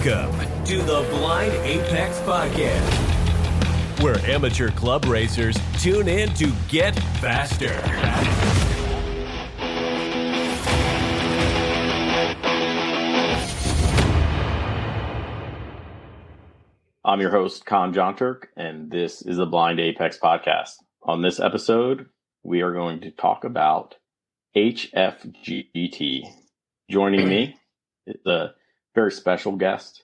Welcome to the Blind Apex Podcast, where amateur club racers tune in to get faster. I'm your host, Con Jonturk, and this is the Blind Apex Podcast. On this episode, we are going to talk about HFGT. Joining me is a very special guest.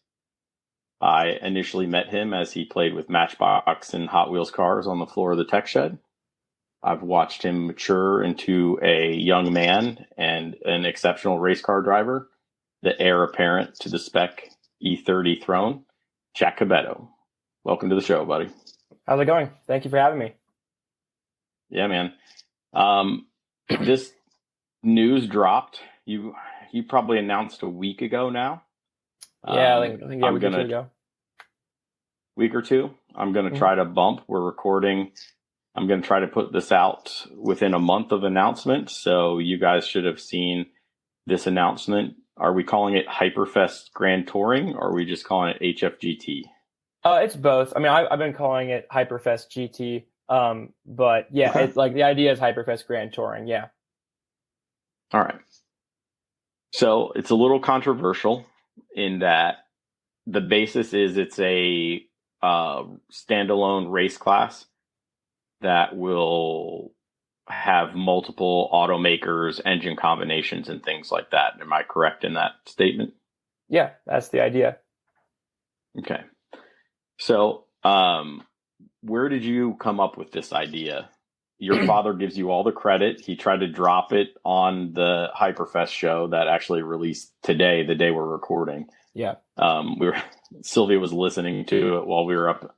I initially met him as he played with Matchbox and Hot Wheels cars on the floor of the tech shed. I've watched him mature into a young man and an exceptional race car driver, the heir apparent to the spec E30 throne, Jack Cobetto. Welcome to the show, buddy. How's it going? Thank you for having me. Yeah, man. This news dropped. You probably announced a week ago now. Yeah, I think a week or two ago. Week or two. I'm going to try to bump. We're recording. I'm going to try to put this out within a month of announcement. So you guys should have seen this announcement. Are we calling it Hyperfest Grand Touring, or are we just calling it HFGT? It's both. I mean, I've been calling it Hyperfest GT. But yeah, Okay. It's like the idea is Hyperfest Grand Touring. Yeah. All right. So it's a little controversial in that the basis is it's a standalone race class that will have multiple automakers, engine combinations, and things like that. Am I correct in that statement? Yeah, that's the idea. Okay. So where did you come up with this idea? Your father gives you all the credit. He tried to drop it on the Hyperfest show that actually released today, the day we're recording. Yeah. Sylvia was listening to it while we were up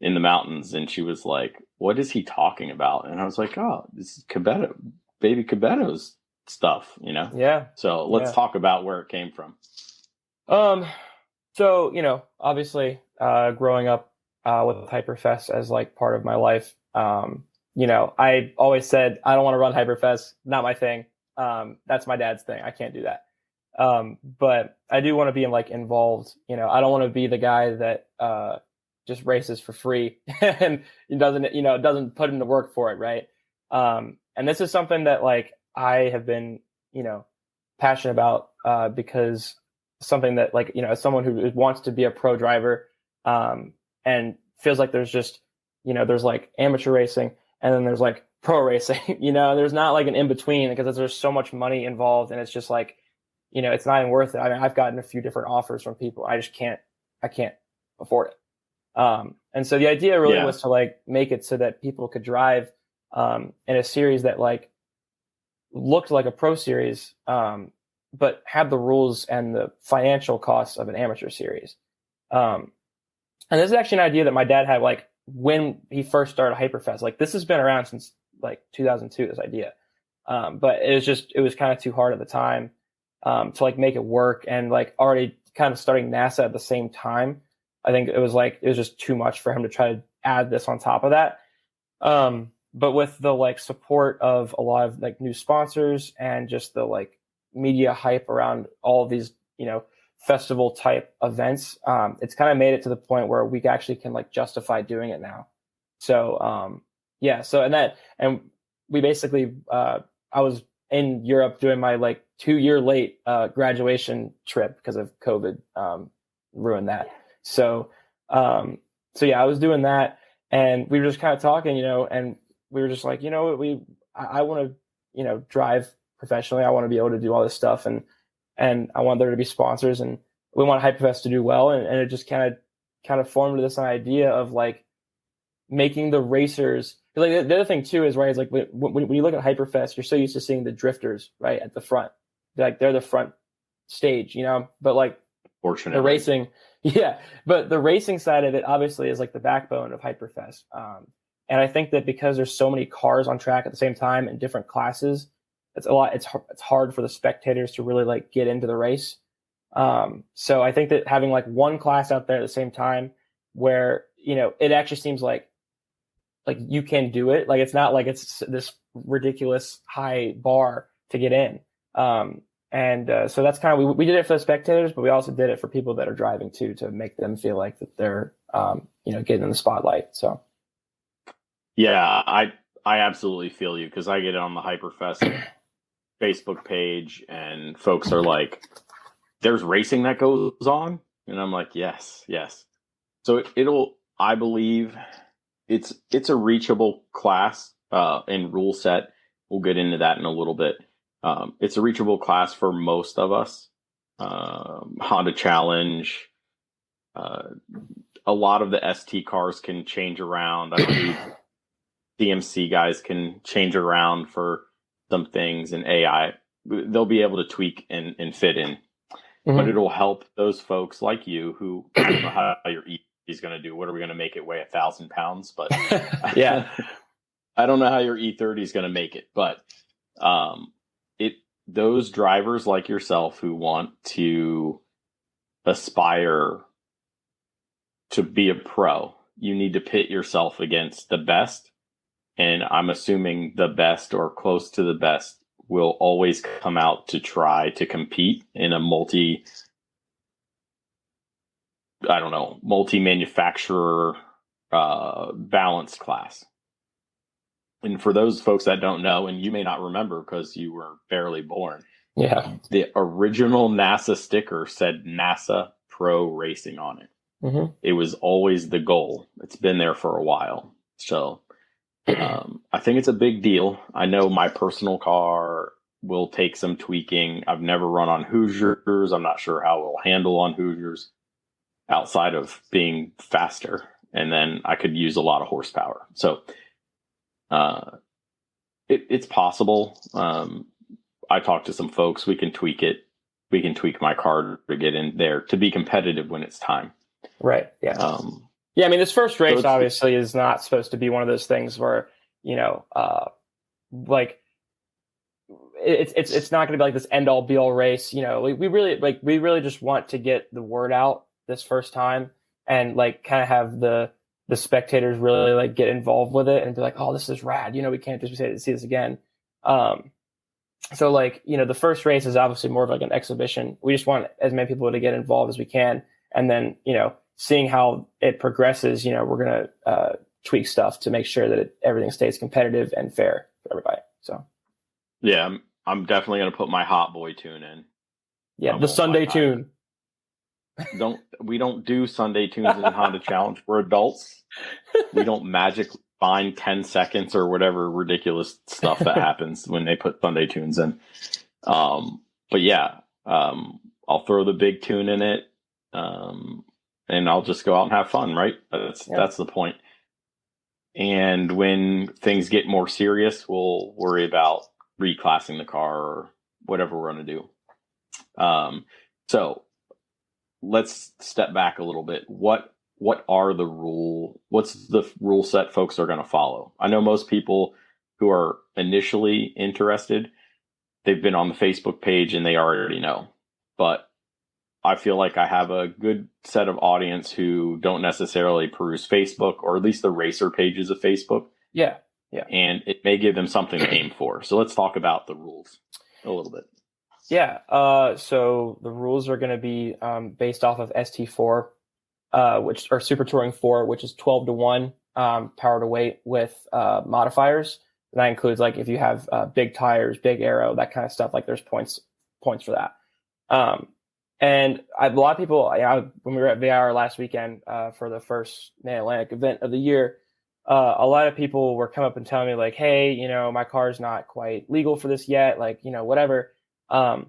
in the mountains, and she was like, "What is he talking about?" And I was like, "Oh, this is Cobetto, baby Cobetto's stuff, you know?" Yeah. So let's talk about where it came from. So, obviously, growing up with Hyperfest as like part of my life, I always said, I don't want to run Hyperfest. Not my thing. That's my dad's thing. I can't do that. But I do want to be involved. I don't want to be the guy that just races for free and doesn't put in the work for it. Right. And this is something that I have been, passionate about, because something that as someone who wants to be a pro driver, and feels like there's just, there's amateur racing and then there's pro racing, there's not an in between, because there's so much money involved, and it's just it's not even worth it. I mean, I've gotten a few different offers from people. I can't afford it. And so the idea really was to make it so that people could drive, in a series that looked like a pro series, but had the rules and the financial costs of an amateur series. And this is actually an idea that my dad had when he first started Hyperfest. This has been around since 2002, this idea. But it was kind of too hard at the time to make it work, and already kind of starting NASA at the same time. I think it was just too much for him to try to add this on top of that. But with the support of a lot of new sponsors and just the media hype around all of these, festival type events, it's kind of made it to the point where we actually can justify doing it now. So, and we basically, I was in Europe doing my 2-year late, graduation trip because of COVID, ruined that. So I was doing that, and we were just kind of talking, and we were just I want to, drive professionally. I want to be able to do all this stuff, and I want there to be sponsors, and we want Hyperfest to do well. And it just kind of formed this idea of making the racers. The other thing too is, right, is when you look at Hyperfest, you're so used to seeing the drifters right at the front, they're the front stage, but Fortunately, the racing, but the racing side of it obviously is the backbone of Hyperfest. And I think that because there's so many cars on track at the same time in different classes, it's hard for the spectators to really get into the race. So I think that having one class out there at the same time where, it actually seems like you can do it. It's not it's this ridiculous high bar to get in. And so that's kind of, we did it for the spectators, but we also did it for people that are driving too, to make them feel like that they're, getting in the spotlight. So. Yeah, I absolutely feel you, because I get it on the Hyperfest Facebook page and folks are like, there's racing that goes on? And I'm like, yes. So I believe it's a reachable class and rule set. We'll get into that in a little bit. It's a reachable class for most of us. Honda Challenge, a lot of the ST cars can change around. I believe CMC guys can change around for some things, and AI, they'll be able to tweak and fit in. Mm-hmm. But it'll help those folks like you who, I don't know how your E is going to do. What are we going to make it weigh 1,000 pounds? But yeah, I don't know how your E30 is going to make it. But those drivers like yourself who want to aspire to be a pro, you need to pit yourself against the best. And I'm assuming the best or close to the best will always come out to try to compete in a multi-manufacturer balanced class. And for those folks that don't know, and you may not remember because you were barely born, the original NASA sticker said NASA Pro Racing on it. Mm-hmm. It was always the goal. It's been there for a while. So I think it's a big deal. I know my personal car will take some tweaking. I've never run on Hoosiers. I'm not sure how it will handle on Hoosiers outside of being faster. And then I could use a lot of horsepower. So it's possible. I talked to some folks. We can tweak it. We can tweak my car to get in there to be competitive when it's time. Right. Yeah. I mean, this first race obviously is not supposed to be one of those things where, like it's not going to be like this end all be all race. We really just want to get the word out this first time and like kind of have the spectators really like get involved with it and be like, oh, this is rad. We can't just see this again. So like, the first race is obviously more of like an exhibition. We just want as many people to get involved as we can. And then, seeing how it progresses, we're going to tweak stuff to make sure that everything stays competitive and fair for everybody. So, yeah, I'm definitely going to put my Hot Boy tune in. Yeah, the Sunday tune. We don't do Sunday tunes in Honda Challenge. We're adults. We don't magically find 10 seconds or whatever ridiculous stuff that happens when they put Sunday tunes in. But yeah, I'll throw the big tune in it. And I'll just go out and have fun, right? That's the point. And when things get more serious, we'll worry about reclassing the car or whatever we're going to do. So let's step back a little bit. What's the rule set folks are going to follow? I know most people who are initially interested, they've been on the Facebook page and they already know. But I feel like I have a good set of audience who don't necessarily peruse Facebook, or at least the racer pages of Facebook. Yeah. And it may give them something to aim for. So let's talk about the rules a little bit. Yeah. So the rules are going to be based off of ST4, which or Super Touring 4, which is 12-1 power to weight with modifiers. And that includes like if you have big tires, big aero, that kind of stuff. Like there's points for that. And a lot of people, when we were at VIR last weekend for the first Mid-Atlantic event of the year, a lot of people were coming up and telling me like, hey, my car's not quite legal for this yet, like, whatever. And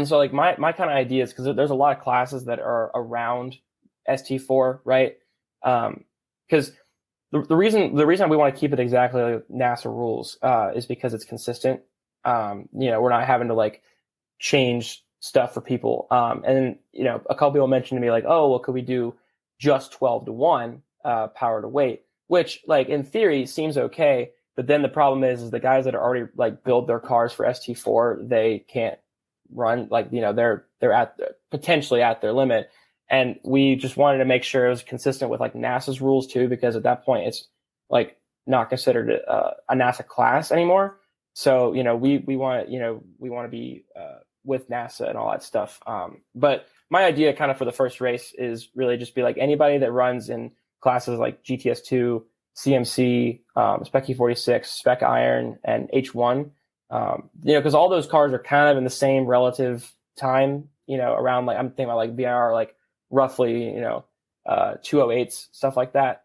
so like my kind of idea is, because there's a lot of classes that are around ST4, right? Because the reason we want to keep it exactly like NASA rules is because it's consistent. We're not having to like change stuff for people. And a couple people mentioned to me like, oh, well, could we do just 12-1 power to weight, which like in theory seems okay. But then the problem is the guys that are already like build their cars for ST4, they can't run, like, they're potentially at their limit. And we just wanted to make sure it was consistent with like NASA's rules too, because at that point it's like not considered a NASA class anymore. So, we want to be with NASA and all that stuff. But my idea kind of for the first race is really just be like anybody that runs in classes like GTS2, CMC, Spec E46, Spec Iron, and H1. Because all those cars are kind of in the same relative time, around like, I'm thinking about like VIR, like roughly, 208s, stuff like that.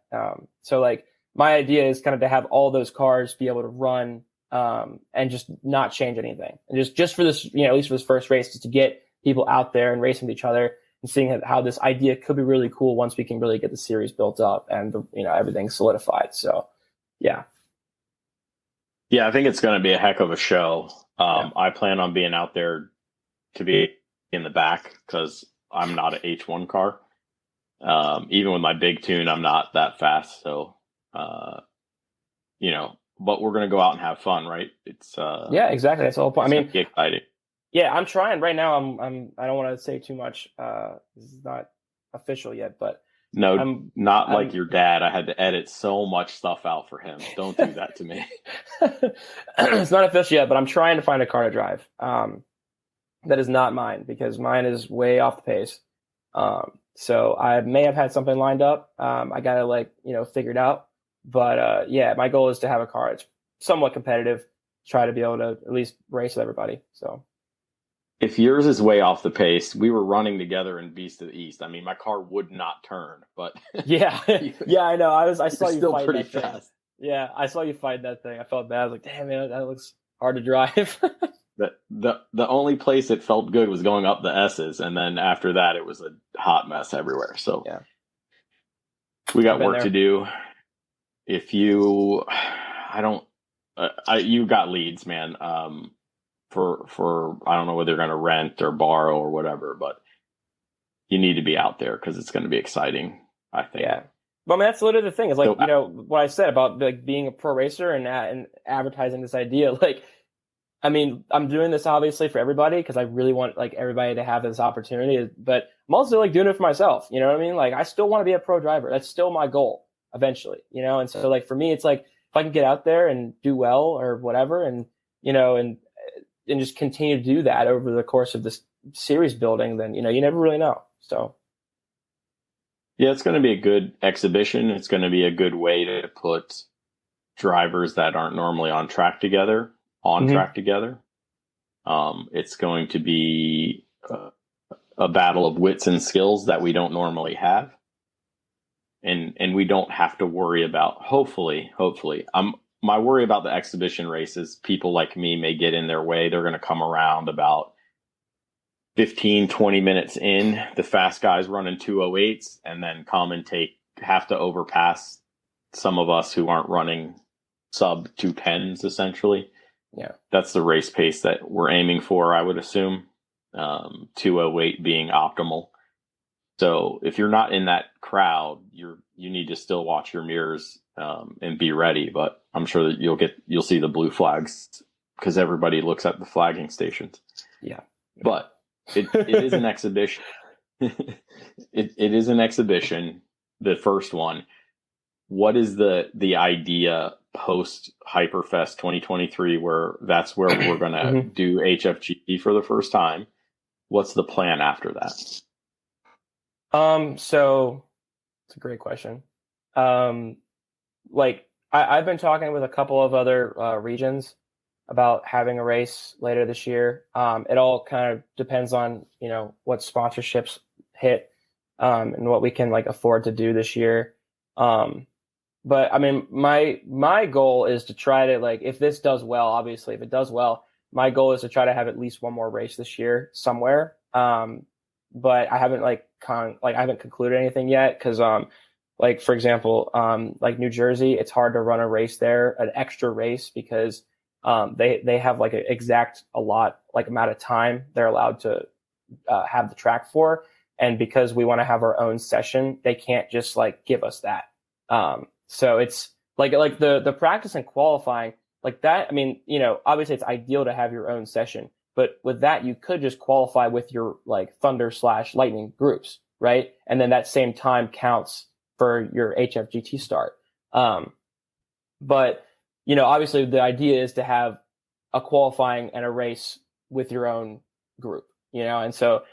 So like my idea is kind of to have all those cars be able to run, and just not change anything. And just for this, at least for this first race, just to get people out there and racing with each other and seeing how this idea could be really cool once we can really get the series built up and, everything solidified. So, yeah. Yeah, I think it's going to be a heck of a show. I plan on being out there to be in the back because I'm not an H1 car. Even with my big tune, I'm not that fast. So, but we're going to go out and have fun, right? It's yeah, exactly. That's the whole point. I mean, exciting. Yeah, I'm trying right now. I don't want to say too much. This is not official yet, but not like your dad. I had to edit so much stuff out for him. Don't do that to me. It's not official yet, but I'm trying to find a car to drive. That is not mine because mine is way off the pace. So I may have had something lined up. I gotta figure it out. But yeah, my goal is to have a car that's somewhat competitive. Try to be able to at least race with everybody. So. If yours is way off the pace, we were running together in Beast of the East. I mean, my car would not turn, but yeah, I know. I saw you still fight pretty that fast. Thing. Yeah, I saw you fight that thing. I felt bad. I was like, damn man, that looks hard to drive. The only place it felt good was going up the S's, and then after that, it was a hot mess everywhere. So yeah, we got work to do. If you, you got leads, man. For I don't know whether they're going to rent or borrow or whatever, but you need to be out there because it's going to be exciting, I think. Yeah. But I mean, that's literally the thing. It's like, what I said about like being a pro racer and advertising this idea. Like, I mean, I'm doing this obviously for everybody because I really want like everybody to have this opportunity, but I'm also like doing it for myself. You know what I mean? Like, I still want to be a pro driver. That's still my goal eventually, and so like for me, it's like, if I can get out there and do well or whatever, and, and just continue to do that over the course of this series building, then, you never really know. So. Yeah, it's going to be a good exhibition. It's going to be a good way to put drivers that aren't normally on track together on track together. It's going to be a battle of wits and skills that we don't normally have. And we don't have to worry about, hopefully, my worry about the exhibition races, people like me may get in their way. They're going to come around about 15, 20 minutes in. The fast guys running 208s and then have to overpass some of us who aren't running sub 210s, essentially. Yeah. That's the race pace that we're aiming for, I would assume. 208 being optimal. So if you're not in that crowd, you need to still watch your mirrors and be ready. But I'm sure that you'll see the blue flags because everybody looks at the flagging stations. Yeah. But it is an exhibition. It is an exhibition, the first one. What is the idea post Hyperfest 2023 where that's where we're going to do HFGT for the first time? What's the plan after that? So it's a great question. Like I've been talking with a couple of other regions about having a race later this year. It all kind of depends on, what sponsorships hit, and what we can like afford to do this year. But I mean, my goal is to try to like, if this does well, obviously, if it does well, my goal is to try to have at least one more race this year somewhere. But I haven't I haven't concluded anything yet. Cause, like, for example, like New Jersey, it's hard to run a race there, an extra race, because, they have like an exact amount of time they're allowed to, have the track for. And because we want to have our own session, they can't just like give us that. So it's like the practice and qualifying like that. I mean, obviously it's ideal to have your own session, but with that, you could just qualify with your like Thunder/Lightning groups, right? And then that same time counts for your HFGT start. But, obviously the idea is to have a qualifying and a race with your own group, and so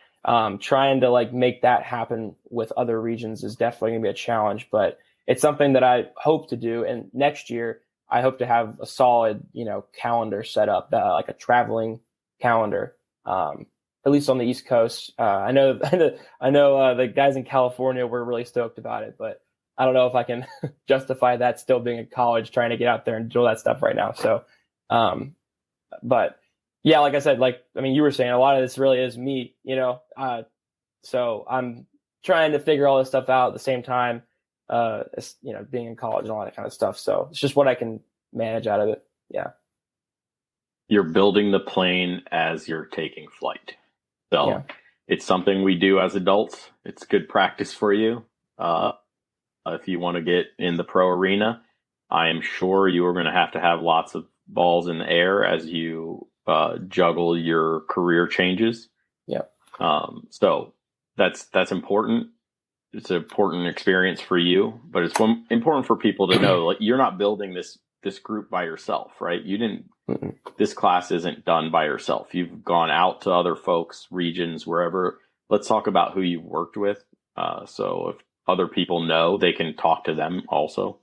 trying to like make that happen with other regions is definitely gonna be a challenge, but it's something that I hope to do. And next year I hope to have a solid, calendar set up, like a traveling calendar, at least on the East Coast. I know the guys in California were really stoked about it, but I don't know if I can justify that still being in college, trying to get out there and do all that stuff right now. So, but yeah, like I said, you were saying, a lot of this really is me, so I'm trying to figure all this stuff out at the same time, as, being in college and all that kind of stuff. So it's just what I can manage out of it. Yeah. You're building the plane as you're taking flight. So Yeah. It's something we do as adults. It's good practice for you. If you want to get in the pro arena, I am sure you are going to have lots of balls in the air as you juggle your career changes. Yeah. So that's important. It's an important experience for you, but it's important for people to know, like, you're not building this group by yourself, right? You didn't. Mm-mm. This class isn't done by yourself. You've gone out to other folks, regions, wherever. Let's talk about who you've worked with. So if other people know, they can talk to them also.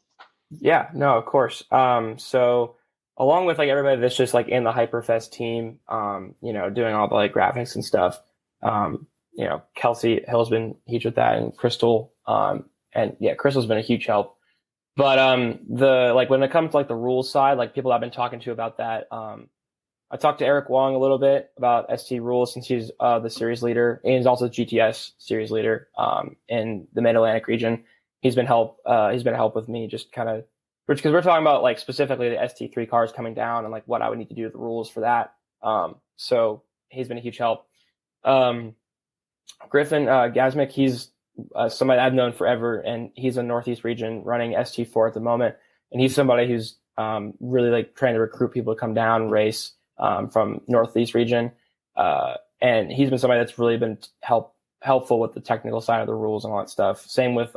Yeah, no, of course. So along with like everybody that's just like in the Hyperfest team, doing all the like graphics and stuff, Kelsey Hill's been huge with that, and Crystal, and yeah, Crystal's been a huge help. But when it comes to like the rules side, like people I've been talking to about that, I talked to Eric Wong a little bit about ST rules, since he's the series leader, and he's also GTS series leader in the Mid Atlantic region. He's been help with me, just kind of, because we're talking about like specifically the ST3 cars coming down and like what I would need to do with the rules for that. So he's been a huge help. Griffin Gasmick, he's somebody I've known forever, and he's in Northeast region running ST4 at the moment. And he's somebody who's really like trying to recruit people to come down and race from Northeast region. And he's been somebody that's really been helpful with the technical side of the rules and all that stuff. Same with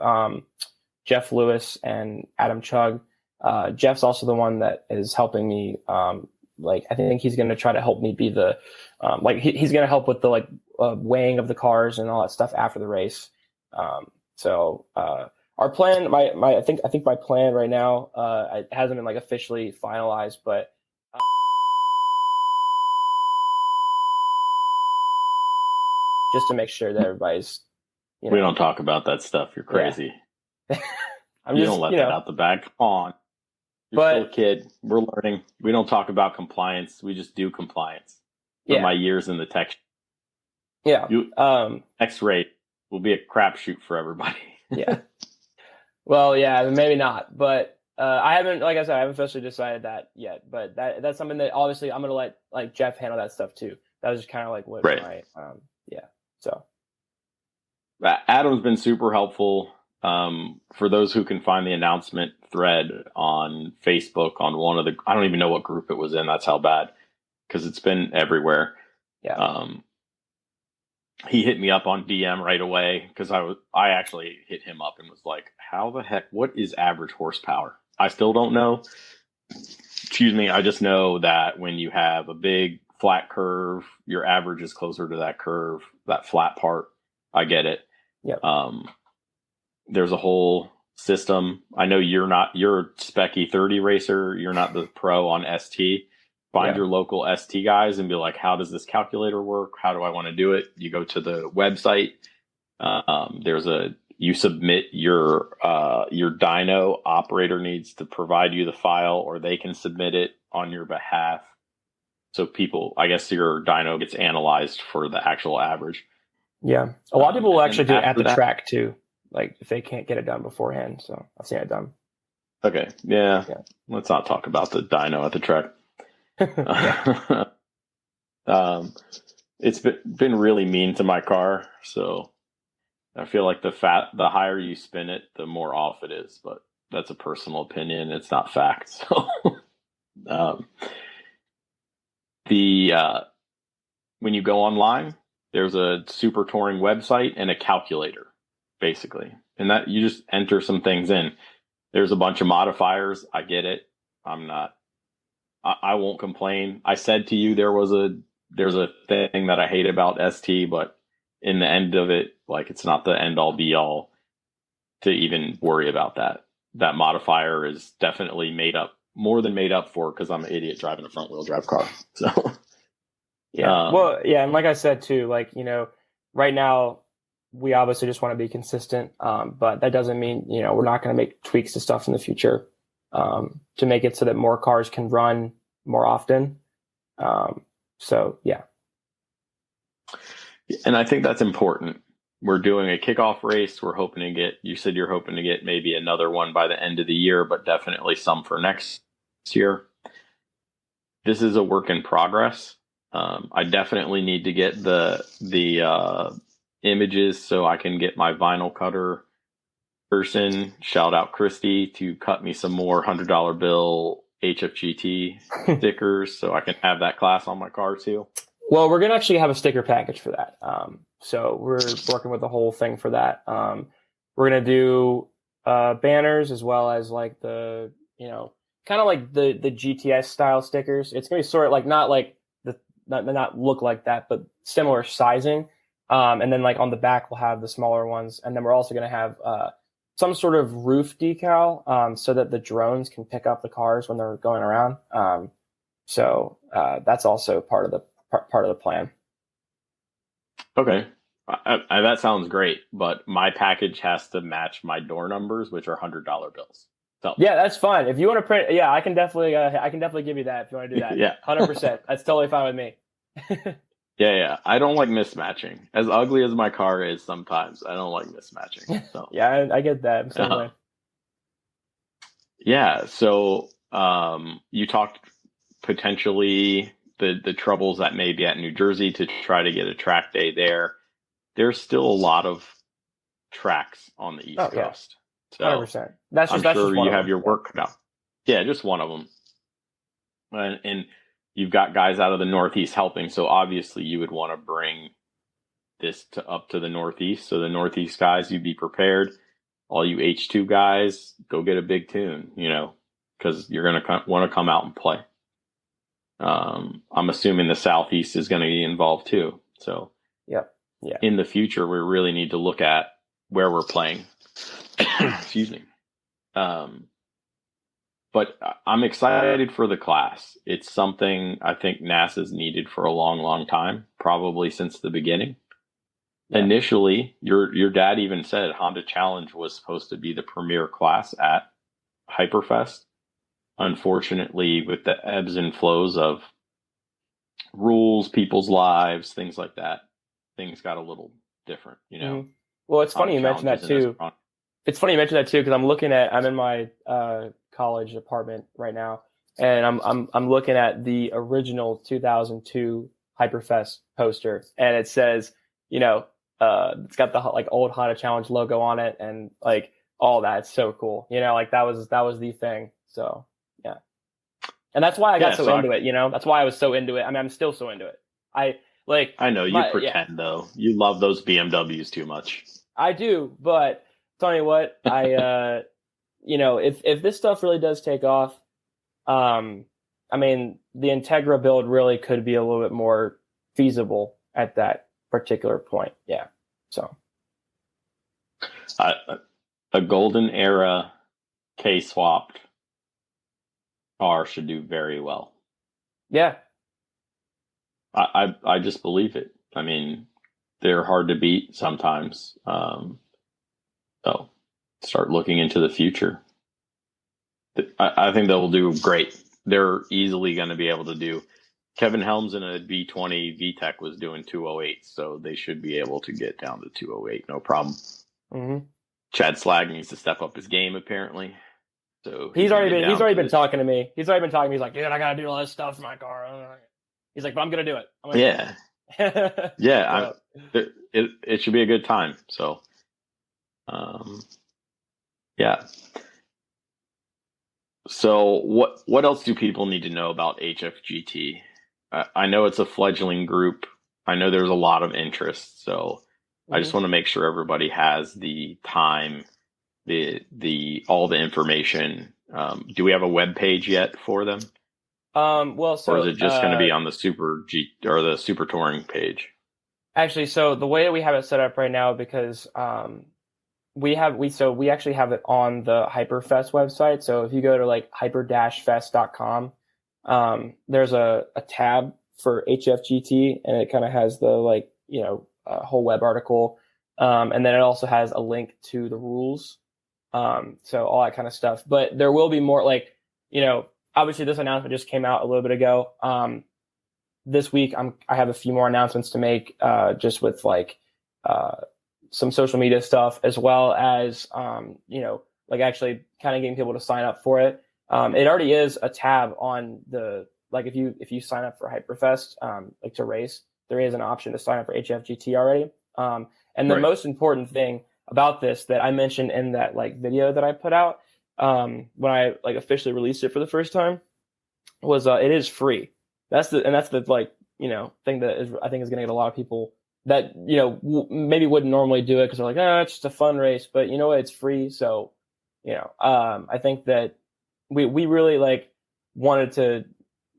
Jeff Lewis and Adam Chug. Jeff's also the one that is helping me. I think he's going to try to help me be the, he's going to help with the weighing of the cars and all that stuff after the race. So our plan, I think my plan right now, it hasn't been like officially finalized, but just to make sure that everybody's, We don't talk about that stuff. You're crazy. Yeah. You don't let that out the bag. Come on. You're still a kid. We're learning. We don't talk about compliance. We just do compliance. For my years in the tech. Yeah. X-ray will be a crapshoot for everybody. Yeah. Well, yeah, maybe not. But I haven't officially decided that yet. But that's something that obviously I'm going to let like Jeff handle that stuff too. That was just kind of like what my, So Adam's been super helpful. For those who can find the announcement thread on Facebook on one of I don't even know what group it was in. That's how bad, because it's been everywhere. Yeah. He hit me up on DM right away, because I actually hit him up and was like, how the heck, what is average horsepower? I still don't know. Excuse me. I just know that when you have a big flat curve, your average is closer to that curve, that flat part. I get it. Yeah. There's a whole system. I know you're a Spec 30 racer. You're not the pro on ST. Find your local ST guys and be like, how does this calculator work? How do I want to do it? You go to the website. You submit your dyno. Operator needs to provide you the file, or they can submit it on your behalf. So I guess your dyno gets analyzed for the actual average. Yeah. A lot of people will actually do it at the track too, like if they can't get it done beforehand. So I've seen it done. Okay. Yeah. Let's not talk about the dyno at the track. It's been really mean to my car. So I feel like the higher you spin it, the more off it is, but that's a personal opinion. It's not fact. So, when you go online, there's a super touring website and a calculator, basically. And that you just enter some things in. There's a bunch of modifiers. I get it. I won't complain. I said to you there was there's a thing that I hate about ST, but in the end of it, like it's not the end all be all to even worry about that. That modifier is definitely more than made up for because I'm an idiot driving a front wheel drive car. So yeah, well, yeah, and like I said too, like right now we obviously just want to be consistent, but that doesn't mean we're not going to make tweaks to stuff in the future to make it so that more cars can run more often. So yeah. And I think that's important. We're doing a kickoff race. We're hoping to you said you're hoping to get maybe another one by the end of the year, but definitely some for next year. This is a work in progress. I definitely need to get the images so I can get my vinyl cutter person, shout out Christy, to cut me some more $100 bill HFGT stickers so I can have that class on my car too. Well, we're going to actually have a sticker package for that. So we're working with the whole thing for that. We're going to do banners as well as like the, kind of like the GTS style stickers. It's going to be sort of like not look like that, but similar sizing. And then like on the back, we'll have the smaller ones. And then we're also going to have some sort of roof decal so that the drones can pick up the cars when they're going around. So that's also part of the plan. Okay. That sounds great, but my package has to match my door numbers, which are $100 bills. So yeah, that's fine. If you want to print, yeah, I can definitely give you that if you want to do that. Yeah, 100%. That's totally fine with me. Yeah. I don't like mismatching. As ugly as my car is, sometimes I don't like mismatching. So yeah, I get that. Yeah. So you talked potentially the troubles that may be at New Jersey to try to get a track day there. There's still a lot of tracks on the East Coast. So 100%. I'm sure you have your work cut out. Yeah, just one of them. And you've got guys out of the Northeast helping. So obviously you would want to bring this up to the Northeast. So the Northeast guys, you'd be prepared. All you H2 guys, go get a big tune, because you're going to want to come out and play. I'm assuming the Southeast is going to be involved too. So yeah. In the future, we really need to look at where we're playing. Excuse me. But I'm excited for the class. It's something I think NASA's needed for a long, long time, probably since the beginning. Yeah. Initially, your dad even said Honda Challenge was supposed to be the premier class at Hyperfest. Unfortunately, with the ebbs and flows of rules, people's lives, things like that, things got a little different, Mm-hmm. Well, it's funny you mentioned that too. It's funny you mentioned that too, because I'm in my college apartment right now, and I'm looking at the original 2002 Hyperfest poster, and it says, it's got the like old Honda Challenge logo on it, and like all that. It's so cool, like that was the thing. So yeah, and that's why I got so into it. That's why I was so into it. I mean, I'm still so into it. I know you pretend though. You love those BMWs too much. I do, but tell you what, if this stuff really does take off, I mean, the Integra build really could be a little bit more feasible at that particular point. Yeah. So a golden era K-swapped car should do very well. Yeah. I just believe it. I mean, they're hard to beat sometimes. So start looking into the future. I think they'll do great. They're easily going to be able to do. Kevin Helms in a V20 VTEC was doing 208, so they should be able to get down to 208, no problem. Mm-hmm. Chad Slag needs to step up his game, apparently. So he's already been talking to me. He's He's like, dude, I got to do all this stuff for my car. He's like, but I'm going to do it. Yeah. Yeah. It should be a good time. So, yeah. So what else do people need to know about HFGT? I know it's a fledgling group. I know there's a lot of interest. So I just want to make sure everybody has the time, all the information. Do we have a web page yet for them? Well, or is so it just going to be on the Super G or the Super Touring page? actually, so the way that we have it set up right now, because we actually have it on the Hyperfest website. So if you go to like hyper-fest.com, there's a tab for HFGT, and it kind of has the like, whole web article. And then it also has a link to the rules. So all that kind of stuff. But there will be more, like, obviously this announcement just came out a little bit ago. This week I have a few more announcements to make, just with like, some social media stuff, as well as, like actually kind of getting people to sign up for it. It already is a tab on the, like, if you sign up for Hyperfest, like to race, there is an option to sign up for HFGT already. And the most important thing about this that I mentioned in that like video that I put out, when I like officially released it for the first time, was it is free. That's the like, thing that is, I think, is going to get a lot of people that, maybe wouldn't normally do it because they're like, it's just a fun race, but you know what, it's free. So, I think that we really like wanted to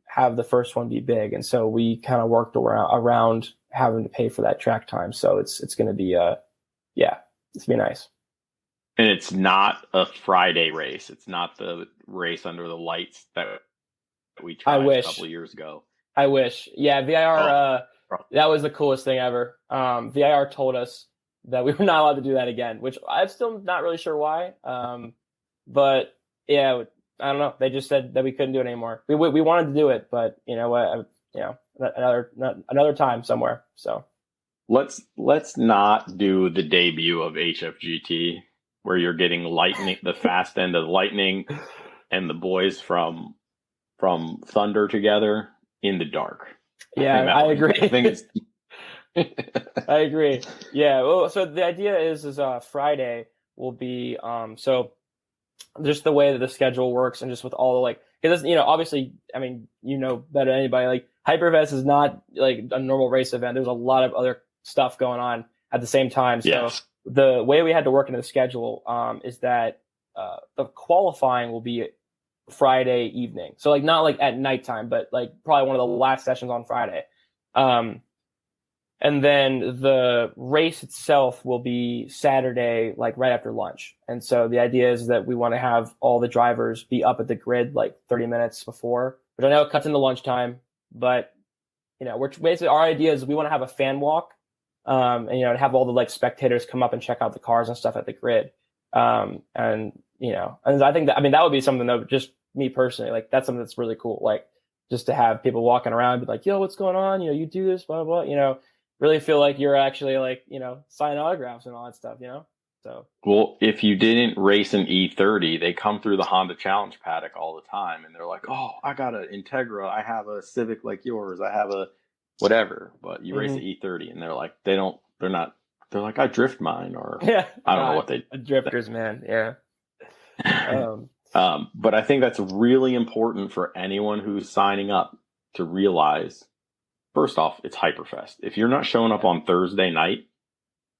have the first one be big, and so we kind of worked around having to pay for that track time. So it's going to be it's gonna be nice. And it's not a Friday race. It's not the race under the lights that we tried a couple of years ago. I wish. Yeah, VIR, that was the coolest thing ever. VIR told us that we were not allowed to do that again, which I'm still not really sure why. But yeah, I don't know. They just said that we couldn't do it anymore. We wanted to do it, but you know what? Another time somewhere. So let's not do the debut of HFGT where you're getting Lightning, the fast end of Lightning, and the boys from Thunder together in the dark. Yeah, I agree. I think it's. I agree. Yeah. Well, so the idea is Friday will be so just the way that the schedule works, and just with all the like, because obviously, I mean, better than anybody, like Hyperfest is not like a normal race event. There's a lot of other stuff going on at the same time. So yes. The way we had to work into the schedule is that the qualifying will be Friday evening. So like not like at nighttime, but like probably one of the last sessions on Friday. And then the race itself will be Saturday, like right after lunch. And so the idea is that we want to have all the drivers be up at the grid like 30 minutes before, which I know it cuts into lunchtime, but we're basically, our idea is we want to have a fan walk, and have all the like spectators come up and check out the cars and stuff at the grid. And I think that would be something that just me personally, like that's something that's really cool. Like just to have people walking around and be like, yo, what's going on? You do this, blah, blah, blah, really feel like you're actually like, signing autographs and all that stuff, So. Well, if you didn't race an E30, they come through the Honda Challenge paddock all the time, and they're like, "Oh, I got an Integra, I have a Civic like yours, I have a whatever." But you race the E30, and they're like, they're like, "I drift mine," or yeah, I don't know what they. Drifters, man, yeah. But I think that's really important for anyone who's signing up to realize. First off, it's Hyperfest. If you're not showing up on Thursday night,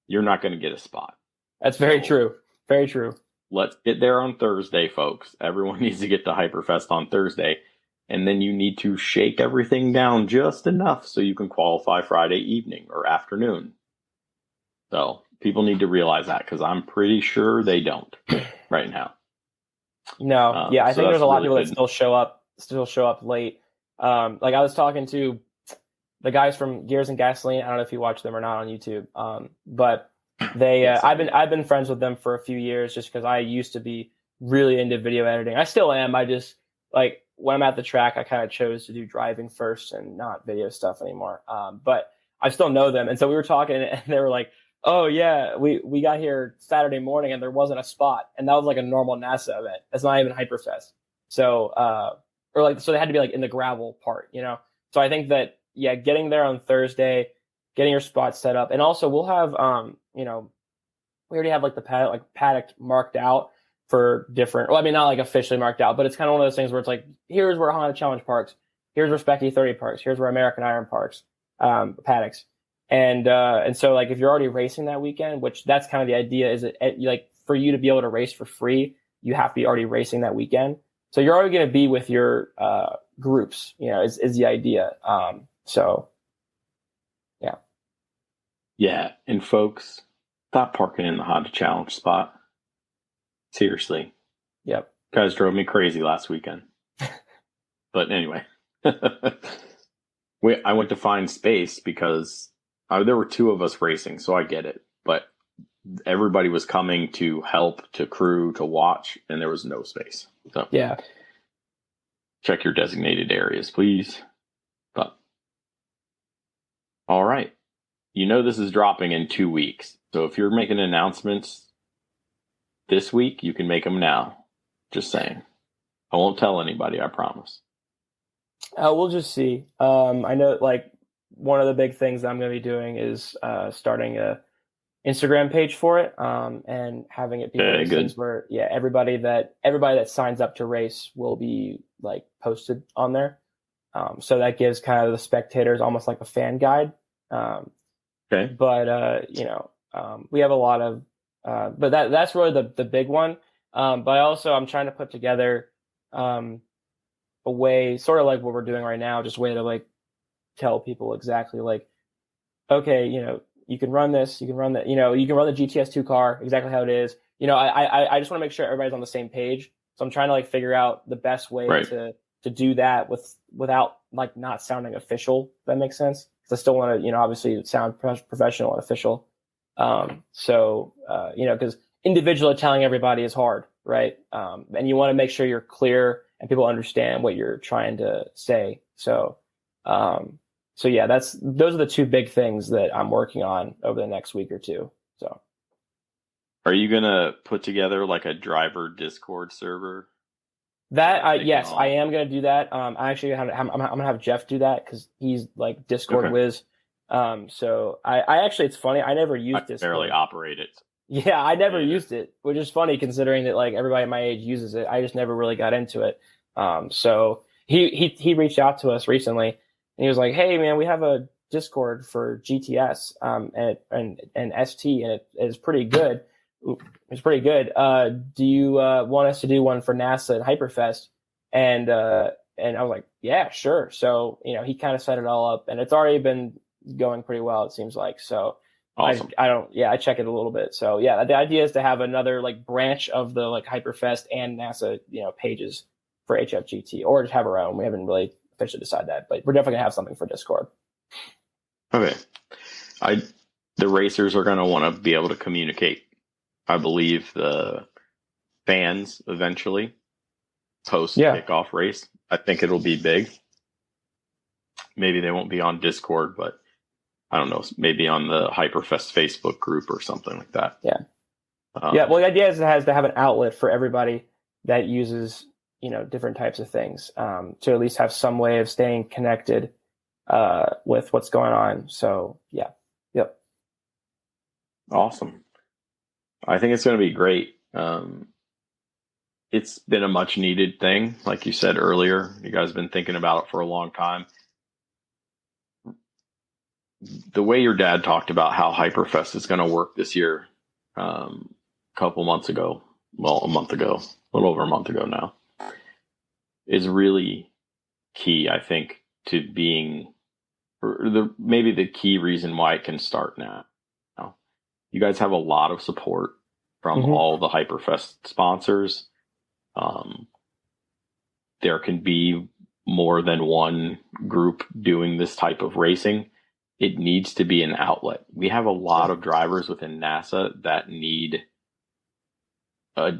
you're not going to get a spot. That's very true. Very true. Let's get there on Thursday, folks. Everyone needs to get to Hyperfest on Thursday. And then you need to shake everything down just enough so you can qualify Friday evening or afternoon. So people need to realize that, because I'm pretty sure they don't right now. No. Yeah, I think there's a lot of people that still show up late. Like I was talking to the guys from Gears and Gasoline. I don't know if you watch them or not on YouTube. But they, I've been friends with them for a few years, just because I used to be really into video editing. I still am. I just like when I'm at the track, I kind of chose to do driving first and not video stuff anymore. But I still know them. And so we were talking, and they were like, "Oh yeah, we got here Saturday morning and there wasn't a spot." And that was like a normal NASA event. That's not even Hyperfest. So, so they had to be like in the gravel part, So I think that, yeah, getting there on Thursday, getting your spot set up, and also we'll have, we already have like the paddock marked out for different. Well, I mean, not like officially marked out, but it's kind of one of those things where it's like, here's where Honda Challenge parks, here's where Spec E30 parks, here's where American Iron parks, paddocks, and so like if you're already racing that weekend, which that's kind of the idea, is that like for you to be able to race for free, you have to be already racing that weekend. So you're already going to be with your groups, is the idea. So yeah. Yeah. And folks, stop parking in the Honda Challenge spot. Seriously. Yep. Guys drove me crazy last weekend. But anyway, I went to find space because there were two of us racing, so I get it. But everybody was coming to help, to crew, to watch, and there was no space. So yeah, check your designated areas, please. But all right, this is dropping in 2 weeks. So if you're making announcements this week, you can make them now. Just saying. I won't tell anybody, I promise. We'll just see. I know, like, one of the big things that I'm going to be doing is starting a Instagram page for it, and having it be one of those things where, everybody that signs up to race will be like posted on there. So that gives kind of the spectators almost like a fan guide. Okay. But we have a lot of, but that's really the big one. But I'm trying to put together a way, sort of like what we're doing right now, just a way to like tell people exactly like, okay, you can run this, you can run that, you can run the GTS2 car exactly how it is. I just want to make sure everybody's on the same page. So I'm trying to like figure out the best way to do that without like not sounding official. If that makes sense. Because I still want to, obviously sound professional and official. Because individually telling everybody is hard, right? And you want to make sure you're clear and people understand what you're trying to say. So yeah, those are the two big things that I'm working on over the next week or two. So, are you gonna put together like a driver Discord server? Yes, I am gonna do that. I'm gonna have Jeff do that because he's like Discord whiz. So I actually, it's funny, I never used Discord. Barely operate it. Yeah, I never used it, which is funny considering that like everybody at my age uses it. I just never really got into it. So he reached out to us recently and he was like, "Hey man, we have a Discord for GTS and ST, and it is pretty good. It's pretty good. Do you want us to do one for NASA and Hyperfest?" And I was like, "Yeah, sure." So he kind of set it all up, and it's already been going pretty well, it seems like. So awesome. I check it a little bit. So yeah, the idea is to have another like branch of the like Hyperfest and NASA pages for HFGT, or just have our own. We haven't really officially decided that, but we're definitely gonna have something for Discord. Okay. The racers are going to want to be able to communicate. I believe the fans eventually post kickoff race. I think it'll be big. Maybe they won't be on Discord, but I don't know, maybe on the Hyperfest Facebook group or something like that. Yeah. Well, the idea is it has to have an outlet for everybody that uses, different types of things, to at least have some way of staying connected with what's going on. So yeah. Yep. Awesome. I think it's going to be great. It's been a much needed thing. Like you said earlier, you guys have been thinking about it for a long time. The way your dad talked about how Hyperfest is going to work this year, a month ago, a little over a month ago now, is really key, I think, to being, maybe the key reason why it can start now. You guys have a lot of support from all the Hyperfest sponsors. There can be more than one group doing this type of racing. It needs to be an outlet. We have a lot of drivers within NASA that need I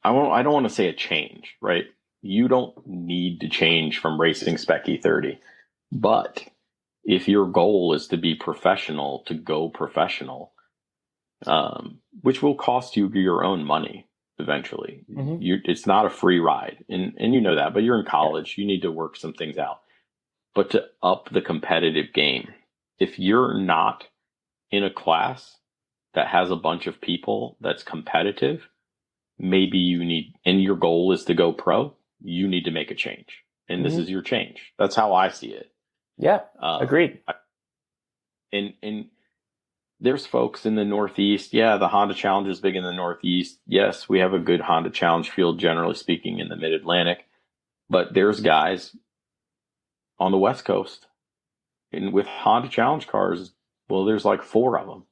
don't want to say a change, right? You don't need to change from racing Spec E30. But if your goal is to be professional, to go professional, which will cost you your own money eventually. It's not a free ride. And you know that, but you're in college. You need to work some things out. But to up the competitive game, if you're not in a class that has a bunch of people that's competitive, maybe you need, and your goal is to go pro, you need to make a change. And this is your change. That's how I see it. Yeah, agreed. And there's folks in the Northeast. Yeah, the Honda Challenge is big in the Northeast. Yes, we have a good Honda Challenge field, generally speaking, in the Mid-Atlantic. But there's guys on the West Coast. And with Honda Challenge cars, well, there's like 4 of them.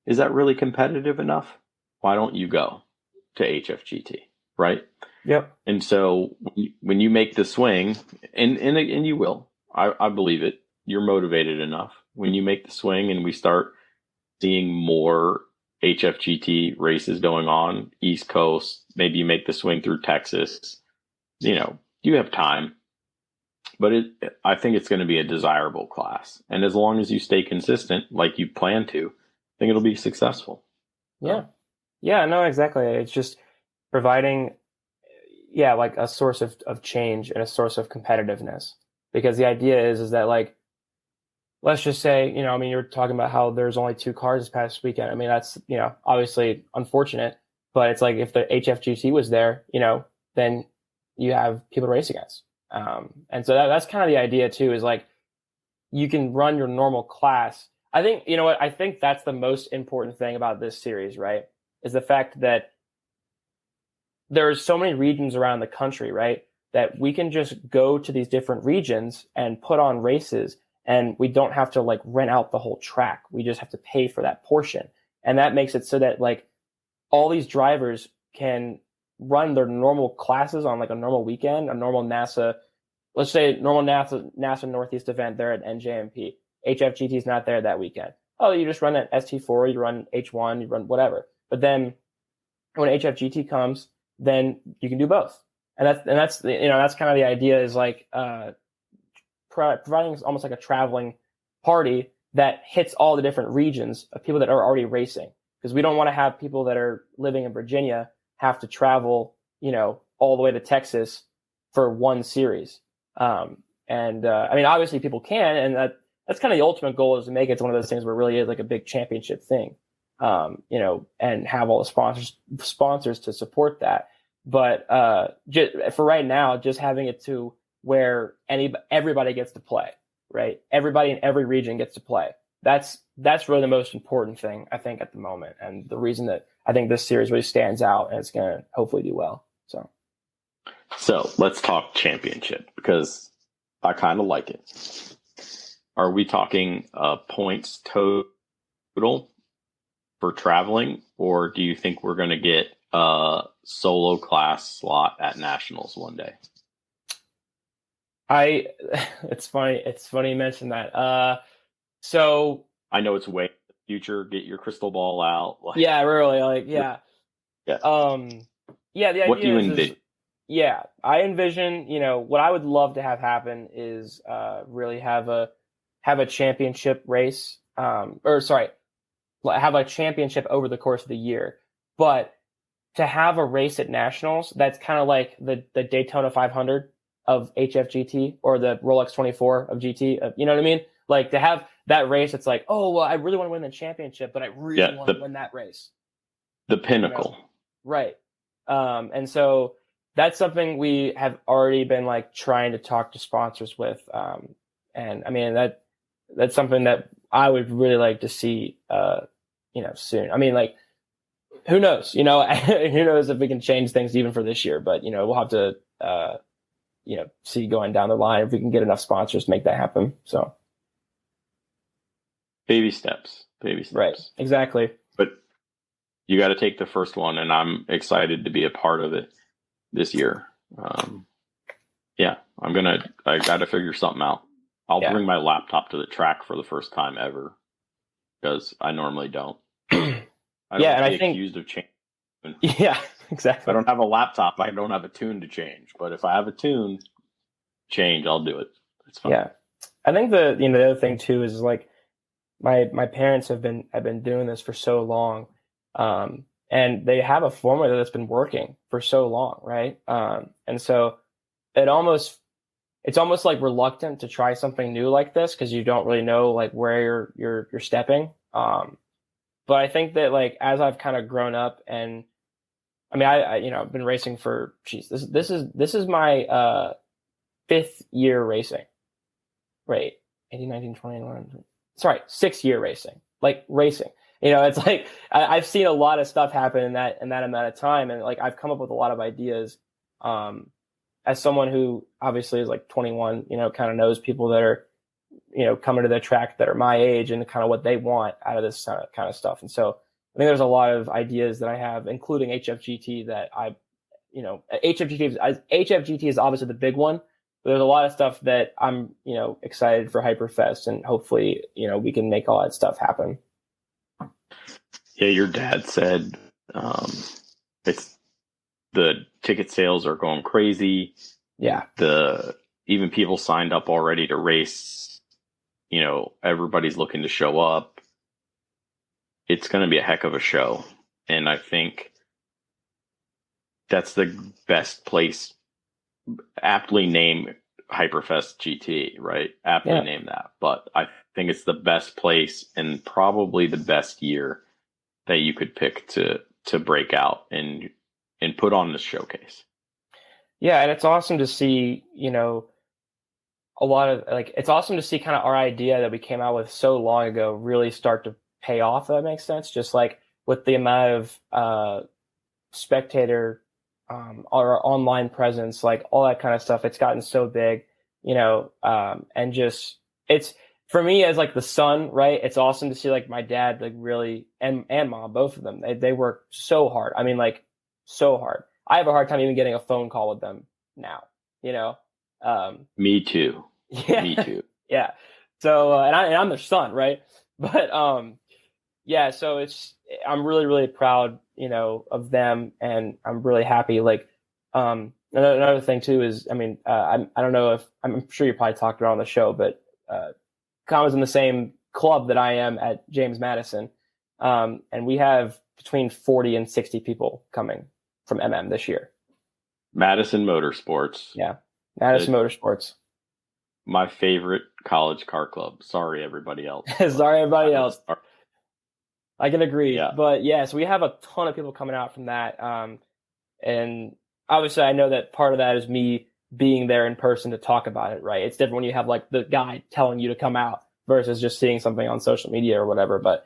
Is that really competitive enough? Why don't you go to HFGT, right? Yep. And so when you make the swing, and you will, I believe it, you're motivated enough. When you make the swing and we start seeing more HFGT races going on, East Coast, maybe you make the swing through Texas, you have time. But I think it's going to be a desirable class. And as long as you stay consistent, like you plan to, I think it'll be successful. Yeah. Yeah, no, exactly. It's just providing, like a source of change and a source of competitiveness. Because the idea is that, like, let's just say, you're talking about how there's only 2 cars this past weekend. I mean, that's, obviously unfortunate, but it's like if the HFGT was there, then you have people to race against. And so that's kind of the idea too, is like, you can run your normal class. I think, I think that's the most important thing about this series, right? Is the fact that there's so many regions around the country, right? That we can just go to these different regions and put on races, and we don't have to like rent out the whole track. We just have to pay for that portion. And that makes it so that like all these drivers can run their normal classes on like a normal weekend, a normal NASA, let's say normal NASA Northeast event there at NJMP. HFGT is not there that weekend. Oh, you just run an ST4, you run H1, you run whatever. But then when HFGT comes, then you can do both. And that's that's kind of the idea, is like providing almost like a traveling party that hits all the different regions of people that are already racing. Because we don't want to have people that are living in Virginia have to travel, all the way to Texas for one series. Obviously people can, and that's kind of the ultimate goal, is to make it to one of those things where it really is like a big championship thing, and have all the sponsors to support that. But for right now, just having it to where everybody gets to play, right? Everybody in every region gets to play. That's really the most important thing, I think, at the moment, and the reason that I think this series really stands out, and it's going to hopefully do well. So let's talk championship, because I kind of like it. Are we talking points total for traveling, or do you think we're going to get a solo class slot at nationals one day? It's funny you mentioned that. So I know it's way in the future. Get your crystal ball out. Yeah, really. Yeah. The idea what do you envision? I envision, what I would love to have happen is really have a championship race, have a championship over the course of the year. But to have a race at nationals, that's kind of like the Daytona 500 of HFGT, or the Rolex 24 of GT. You know what I mean? Like, to have that race, it's like, oh, well, I really want to win the championship, but I really want to win that race. The pinnacle. Right. And so that's something we have already been like trying to talk to sponsors with. And I mean, that's something that I would really like to see, soon. I mean, like, who knows, who knows if we can change things even for this year, but, we'll have to, see going down the line if we can get enough sponsors to make that happen. So. Baby steps. Right. Exactly. But you got to take the first one, and I'm excited to be a part of it this year. I got to figure something out. I'll bring my laptop to the track for the first time ever, because I normally don't. I think accused of change. Yeah, exactly. If I don't have a laptop, I don't have a tune to change. But if I have a tune change, I'll do it. It's fine. Yeah, I think the other thing too is like my parents have been doing this for so long, and they have a formula that's been working for so long, right? And so it's almost like reluctant to try something new like this, because you don't really know like where you're stepping. But I think that like as I've kind of grown up, and I mean I've been racing for this is my 5th year racing. Right. 18, 19, 20, 21. Sorry, 6th year racing. Like racing. It's like I've seen a lot of stuff happen in that amount of time, and like I've come up with a lot of ideas as as someone who obviously is like 21, kind of knows people that are, coming to the track that are my age and kind of what they want out of this kind of stuff. And so I think there's a lot of ideas that I have, including HFGT, that HFGT is obviously the big one, but there's a lot of stuff that I'm, excited for Hyperfest, and hopefully, we can make all that stuff happen. Yeah, your dad said it's the ticket sales are going crazy. Yeah. Even people signed up already to race. Everybody's looking to show up. It's going to be a heck of a show. And I think that's the best place, aptly named Hyperfest GT, right? Aptly named that. But I think it's the best place and probably the best year that you could pick to break out and put on this showcase. Yeah, and it's awesome to see, a lot of it's awesome to see kind of our idea that we came out with so long ago really start to pay off, if that makes sense. Just like with the amount of spectator our online presence, like all that kind of stuff, it's gotten so big, and just it's for me as like the son, right? It's awesome to see like my dad like really and mom, both of them, they work so hard. I mean, like so hard. I have a hard time even getting a phone call with them now, Me too. Yeah. Me too. Yeah. So, and I'm their son, right? But, yeah, so I'm really, really proud, of them, and I'm really happy. Like, another thing too is, I mean, I don't know if, I'm sure you probably talked about it on the show, but, Kama's in the same club that I am at James Madison. And we have between 40 and 60 people coming from this year. Madison Motorsports. Yeah. Madison Motorsports. My favorite college car club. Sorry, everybody else. Sorry, everybody else. I can agree. Yeah. But yeah, so we have a ton of people coming out from that. And obviously I know that part of that is me being there in person to talk about it, right? It's different when you have like the guy telling you to come out versus just seeing something on social media or whatever. But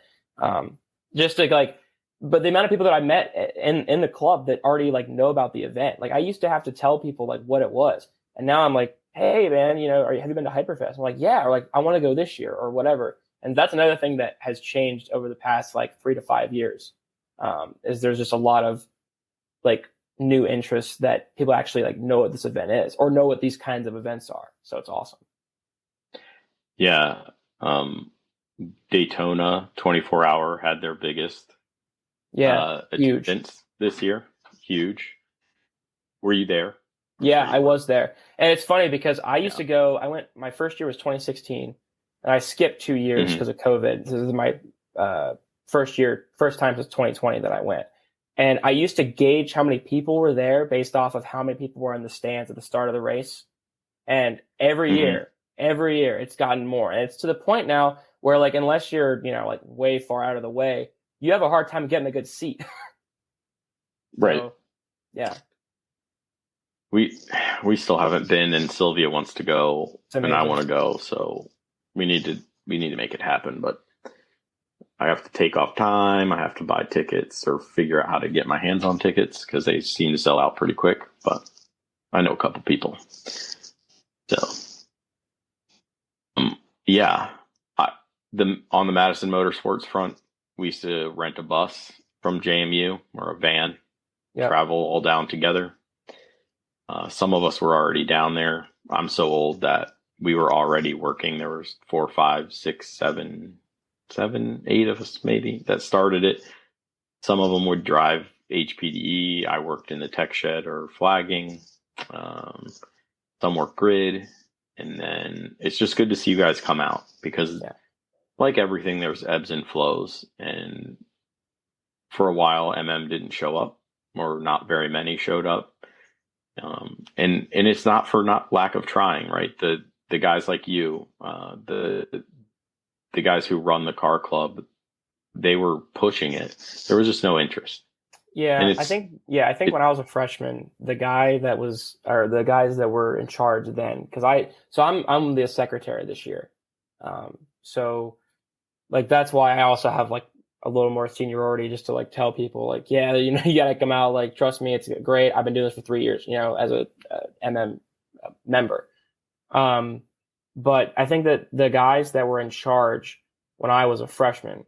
just to like, but the amount of people that I met in the club that already like know about the event, like I used to have to tell people like what it was. And now I'm like, hey man, have you been to Hyperfest? I'm like, yeah, or like I want to go this year or whatever. And that's another thing that has changed over the past like 3 to 5 years. Is there's just a lot of like new interests that people actually like know what this event is or know what these kinds of events are. So it's awesome. Yeah. Daytona 24-hour had their biggest huge attendance this year. Huge. Were you there? Yeah, I was there. And it's funny because I used to go, my first year was 2016 and I skipped 2 years because of COVID. This is my first time since 2020 that I went. And I used to gauge how many people were there based off of how many people were in the stands at the start of the race. And every year, it's gotten more. And it's to the point now where like, unless you're, like way far out of the way, you have a hard time getting a good seat. Right. So, yeah. We still haven't been, and Sylvia wants to go, and I want to go. So we need to make it happen. But I have to take off time. I have to buy tickets or figure out how to get my hands on tickets because they seem to sell out pretty quick. But I know a couple people. So, yeah. On the Madison Motorsports front, we used to rent a bus from JMU or a van, travel all down together. Some of us were already down there. I'm so old that we were already working. There was 4, 5, 6, 7, 8 of us maybe that started it. Some of them would drive HPDE. I worked in the tech shed or flagging. Some worked grid. And then it's just good to see you guys come out because like everything, there's ebbs and flows. And for a while, didn't show up, or not very many showed up. And it's not for lack of trying, right? The guys like you, the guys who run the car club, they were pushing it. There was just no interest. Yeah, I think when I was a freshman, the guys that were in charge then, I'm the secretary this year. So like, that's why I also have like a little more seniority just to like tell people like, yeah, you know, you got to come out, like, trust me, it's great. I've been doing this for 3 years, you know, as a MM member. But I think that the guys that were in charge when I was a freshman,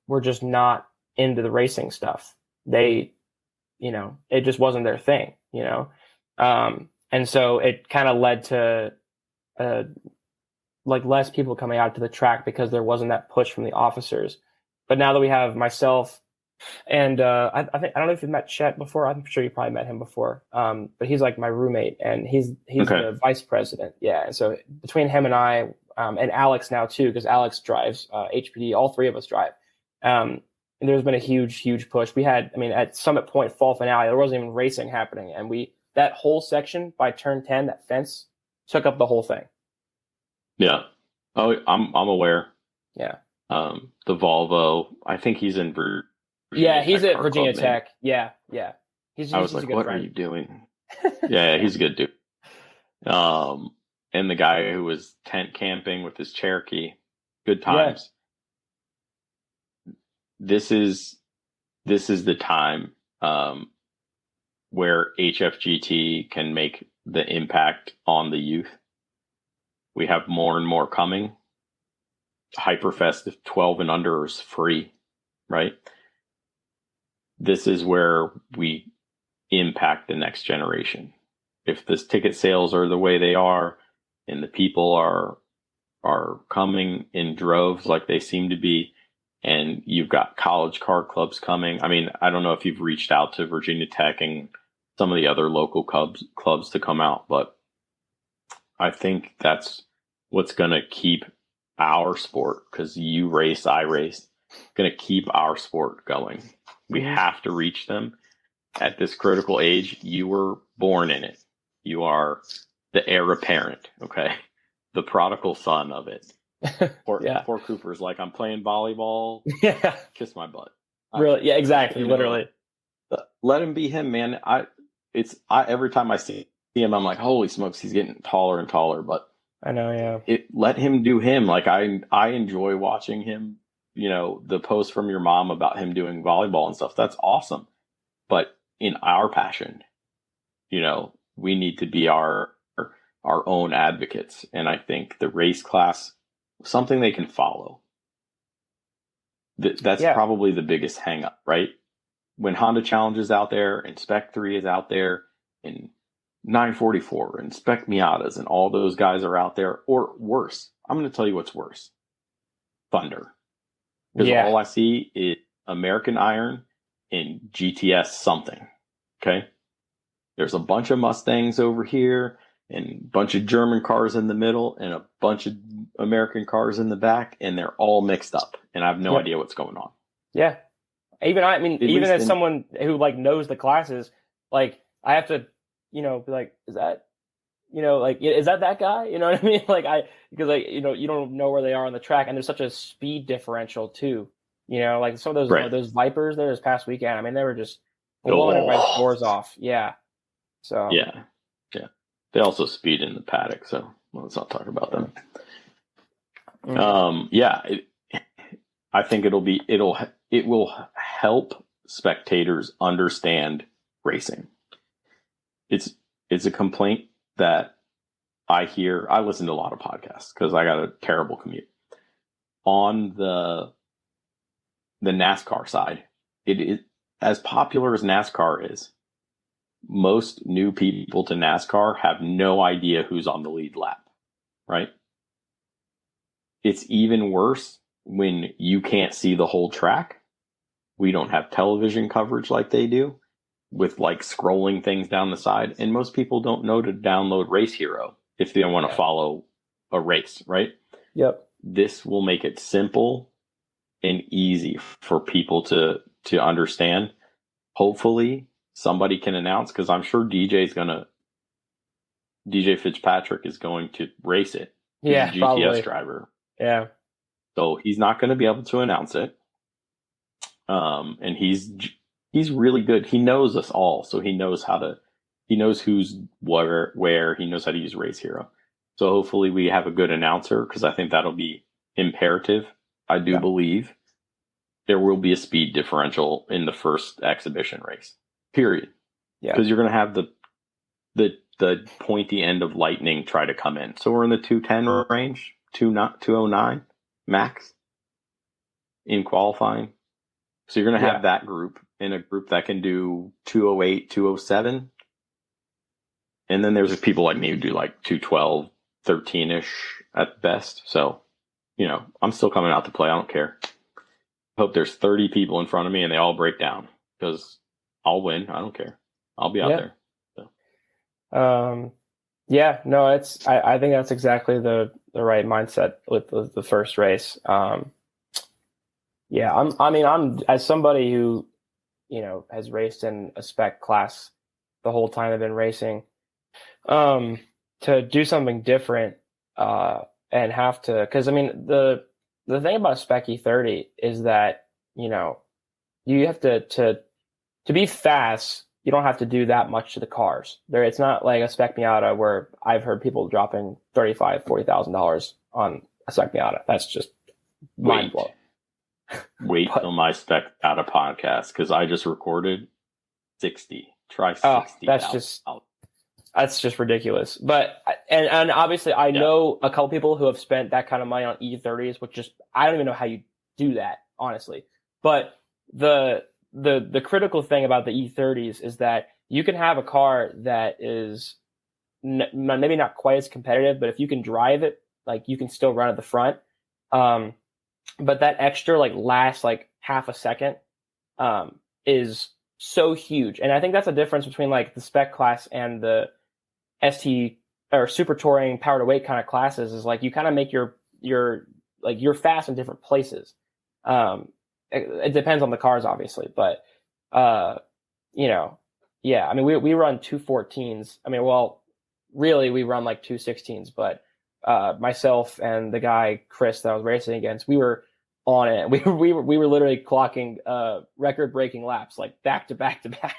were just not into the racing stuff. They, you know, it just wasn't their thing, you know? And so it kind of led to, like less people coming out to the track because there wasn't that push from the officers. But now that we have myself and I think, I don't know if you've met Chet before. I'm sure you probably met him before. But he's like my roommate, and he's Okay. the vice president. Yeah, and so between him and I, and Alex now too, because Alex drives HPD. All three of us drive. And there's been a huge push. We had, I mean, at Summit Point fall finale, there wasn't even racing happening, and that whole section by turn 10, that fence took up the whole thing. Yeah. Oh, I'm aware. Yeah. The Volvo, I think he's in Virginia. Yeah, he's Tech at Car Virginia Club, Tech. Yeah. I was like, what are you doing? Yeah, he's a good dude. And the guy who was tent camping with his Cherokee, good times. Yeah. This is the time where HFGT can make the impact on the youth. We have more and more coming. Hyperfest, if 12 and under is free, right? This is where we impact the next generation. If the ticket sales are the way they are, and the people are coming in droves like they seem to be, and you've got college car clubs coming. I mean, I don't know if you've reached out to Virginia Tech and some of the other local clubs to come out, but I think that's what's going to keep our sport, because you race, I race, going to keep our sport going. We have to reach them at this critical age. You were born in it. You are the heir apparent, okay? The prodigal son of it. Poor Cooper's like, I'm playing volleyball. Yeah. Kiss my butt. Really? Yeah, exactly. Literally. Let him be him, man. Every time I see him, I'm like, holy smokes, he's getting taller and taller. But I know, yeah. Let him do him. Like I enjoy watching him. You know, the post from your mom about him doing volleyball and stuff. That's awesome. But in our passion, you know, we need to be our own advocates. And I think the race class, something they can follow. That's probably the biggest hang up, right? When Honda Challenge is out there and Spec 3 is out there and 944 and Spec Miatas and all those guys are out there, or worse, I'm going to tell you what's worse. Thunder. Because all I see is American Iron and GTS something. Okay? There's a bunch of Mustangs over here and a bunch of German cars in the middle and a bunch of American cars in the back, and they're all mixed up. And I have no idea what's going on. Yeah. Even as someone who like knows the classes, like I have to, you know, be like, is that, you know, like, is that guy? You know what I mean? Like because like, you know, you don't know where they are on the track, and there's such a speed differential too. You know, like some of those Vipers there this past weekend. I mean, they were just blowing everybody's doors off. Yeah. So yeah. They also speed in the paddock, so let's not talk about them. I think it will help spectators understand racing. It's a complaint that I hear. I listen to a lot of podcasts because I got a terrible commute. On the NASCAR side, it is as popular as NASCAR is. Most new people to NASCAR have no idea who's on the lead lap, right? It's even worse when you can't see the whole track. We don't have television coverage like they do with like scrolling things down the side. And most people don't know to download Race Hero if they don't want to follow a race, right? Yep. This will make it simple and easy for people to understand. Hopefully somebody can announce, because I'm sure DJ Fitzpatrick is going to race it. Yeah, he's a GTS probably. driver. Yeah. So he's not going to be able to announce it. And he's really good. He knows us all. So he knows who's where, he knows how to use Race Hero. So hopefully we have a good announcer, because I think that'll be imperative. I do believe. there will be a speed differential in the first exhibition race. Period. Yeah. Because you're going to have the pointy end of lightning try to come in. So we're in the 210 range, 209 max in qualifying. So you're going to have that group in a group that can do 208, 207. And then there's people like me who do like 212, 13-ish at best. So, you know, I'm still coming out to play. I don't care. Hope there's 30 people in front of me and they all break down because I'll win. I don't care. I'll be out there. So. Yeah, no, I think that's exactly the right mindset with the first race. Yeah, I'm as somebody who, you know, has raced in a spec class the whole time I've been racing, to do something different, and have to, because I mean the thing about a spec E30 is that, you know, you have to be fast. You don't have to do that much to the cars. It's not like a spec Miata where I've heard people dropping $35,000-$40,000 on a spec Miata. That's just mind blowing. Wait till my spec Miata podcast, because I just recorded 60. Try 60. That's just ridiculous. But and obviously I know a couple people who have spent that kind of money on E30s, which just I don't even know how you do that, honestly. But the critical thing about the E30s is that you can have a car that is maybe not quite as competitive, but if you can drive it, like you can still run at the front. But that extra like last like half a second is so huge. And I think that's a difference between like the spec class and the ST or super touring power to weight kind of classes, is like you kind of make your like you're fast in different places. It depends on the cars, obviously, but you know, yeah. I mean, we run 214s. I mean, well, really, we run like 216s, but myself and the guy Chris that I was racing against, we were on it. We were literally clocking record-breaking laps, like back to back to back.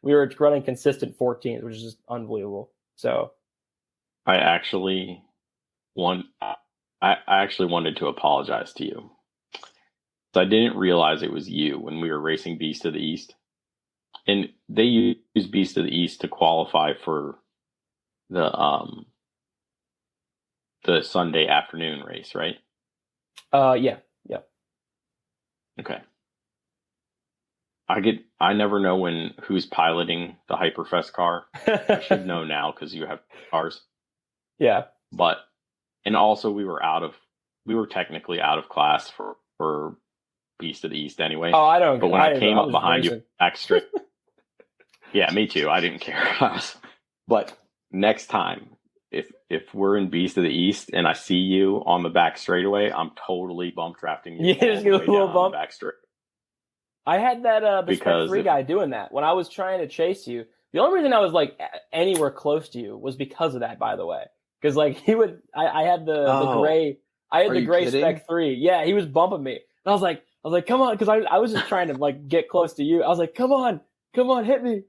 We were running consistent 14s, which is just unbelievable. So, I actually wanted to apologize to you. So I didn't realize it was you when we were racing Beast of the East. And they use Beast of the East to qualify for the Sunday afternoon race, right? Yeah. Okay. I never know who's piloting the Hyperfest car. I should know now because you have cars. Yeah. And also we were technically out of class for Beast of the East anyway. Oh, I don't. But when I came up behind you, extra. Yeah, me too. I didn't care. But next time, if we're in Beast of the East and I see you on the back straightaway, I'm totally bump drafting you. Yeah, just get a little bump. Back straight. I had that the Spec 3 guy doing that when I was trying to chase you. The only reason I was like anywhere close to you was because of that, by the way. Because like he would, I had the gray, Spec 3. Yeah, he was bumping me, and I was like, come on, because I was just trying to like get close to you. I was like, come on, hit me.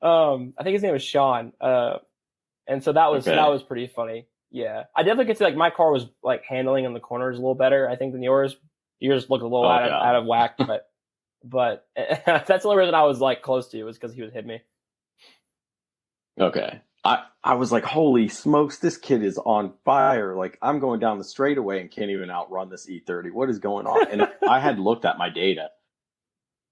I think his name was Sean. And so that was pretty funny. Yeah, I definitely could see like my car was like handling in the corners a little better, I think, than yours. Yours looked a little out of whack, but that's the only reason I was like close to you, was because he was hitting me. Okay. I was like, holy smokes, this kid is on fire. Like, I'm going down the straightaway and can't even outrun this E30. What is going on? And I had looked at my data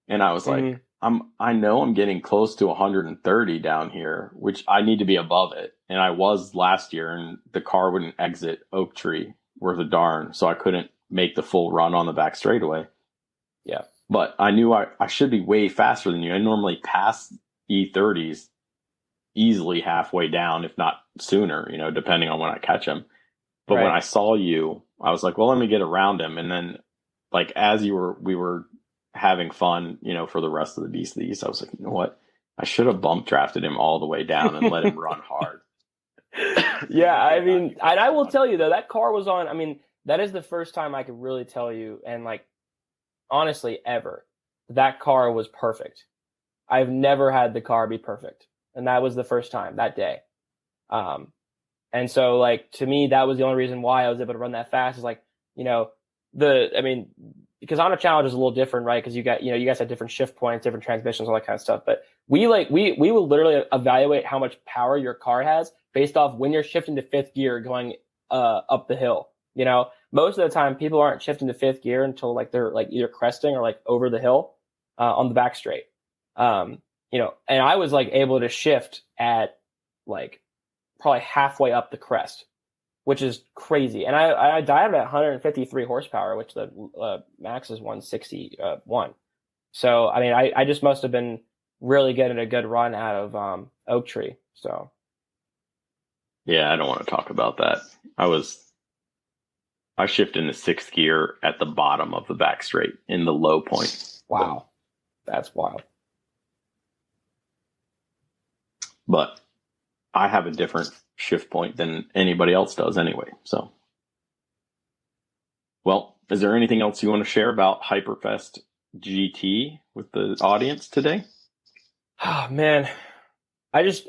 and I was like, I know I'm getting close to 130 down here, which I need to be above it. And I was last year, and the car wouldn't exit Oak Tree worth a darn. So I couldn't make the full run on the back straightaway. Yeah. But I knew I should be way faster than you. I normally pass E30s easily halfway down, if not sooner, you know, depending on when I catch him. But when I saw you, I was like, well, let me get around him. And then like, as we were having fun, you know, for the rest of the Beast of the East, I was like, you know what? I should have bump drafted him all the way down and let him run hard. Yeah. I mean, I will tell you though, that car was on, I mean, that is the first time I could really tell you, and like, honestly, ever, that car was perfect. I've never had the car be perfect. And that was the first time that day. And so like, to me, that was the only reason why I was able to run that fast, is like, you know, because Honda Challenge is a little different, right? Because you guys have different shift points, different transmissions, all that kind of stuff. But we will literally evaluate how much power your car has based off when you're shifting to fifth gear going up the hill. Most of the time people aren't shifting to fifth gear until like they're like either cresting or like over the hill on the back straight. And I was like able to shift at like probably halfway up the crest, which is crazy. And I dived at 153 horsepower, which the max is 161. So, I mean, I just must have been really getting a good run out of Oak Tree. So. Yeah, I don't want to talk about that. I shifted into sixth gear at the bottom of the back straight in the low point. Wow. That's wild. But I have a different shift point than anybody else does anyway. So, well, is there anything else you want to share about Hyperfest GT with the audience today? Oh man, I just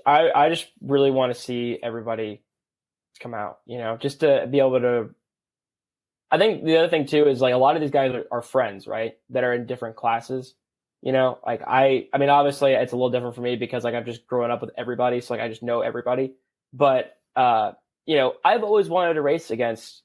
really want to see everybody come out, just to be able to. I think the other thing too is like a lot of these guys are friends, right? That are in different classes. Like I mean, obviously it's a little different for me because like I'm just growing up with everybody. So like I just know everybody, but, I've always wanted to race against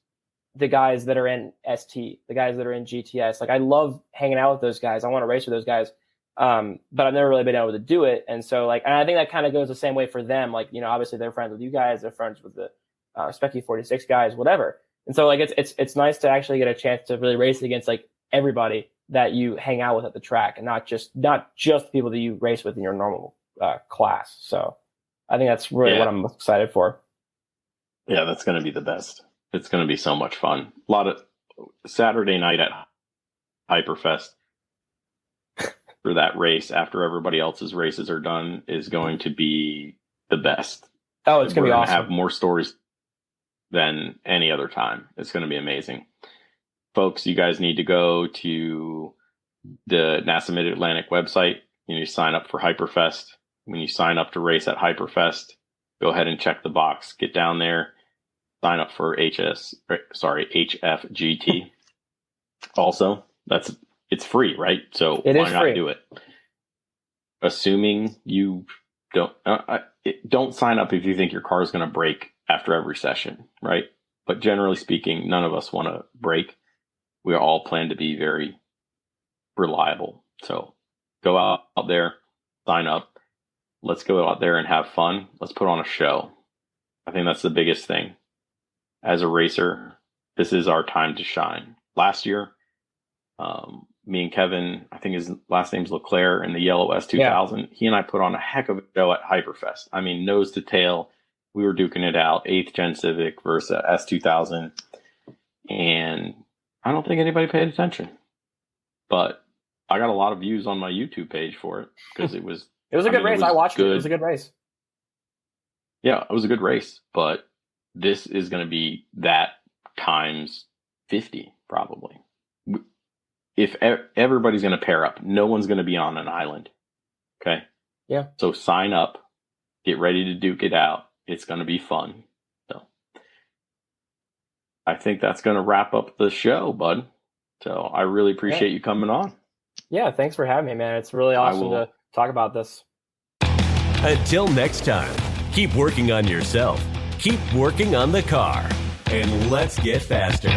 the guys that are in ST, the guys that are in GTS. Like I love hanging out with those guys. I want to race with those guys. But I've never really been able to do it. And so like, and I think that kind of goes the same way for them. Like, obviously they're friends with you guys, they're friends with the, Specky 46 guys, whatever. And so like, it's nice to actually get a chance to really race against like everybody that you hang out with at the track and not just people that you race with in your normal class. So I think that's really what I'm most excited for. Yeah, that's going to be the best. It's going to be so much fun. A lot of Saturday night at Hyperfest for that race after everybody else's races are done is going to be the best. Oh, it's going to be awesome. Have more stories than any other time. It's going to be amazing. Folks, you guys need to go to the NASA Mid-Atlantic website. You need to sign up for Hyperfest. When you sign up to race at Hyperfest, go ahead and check the box. Get down there, sign up for HFGT. Also, it's free, right? So why not do it? Assuming you don't sign up if you think your car is going to break after every session, right? But generally speaking, none of us want to break. We all plan to be very reliable. So go out there, sign up. Let's go out there and have fun. Let's put on a show. I think that's the biggest thing. As a racer, this is our time to shine. Last year, me and Kevin, I think his last name's Leclerc, in the yellow S2000, he and I put on a heck of a show at Hyperfest. I mean, nose to tail, we were duking it out, 8th Gen Civic versus S2000. And I don't think anybody paid attention. But I got a lot of views on my YouTube page for it because it was... It was a good race. I watched it. It was a good race. Yeah, it was a good race. But this is going to be that times 50, probably. If everybody's going to pair up, no one's going to be on an island. Okay? Yeah. So sign up. Get ready to duke it out. It's going to be fun. So I think that's going to wrap up the show, bud. So I really appreciate you coming on. Yeah, thanks for having me, man. It's really awesome to talk about this. Until next time, keep working on yourself, keep working on the car, and let's get faster.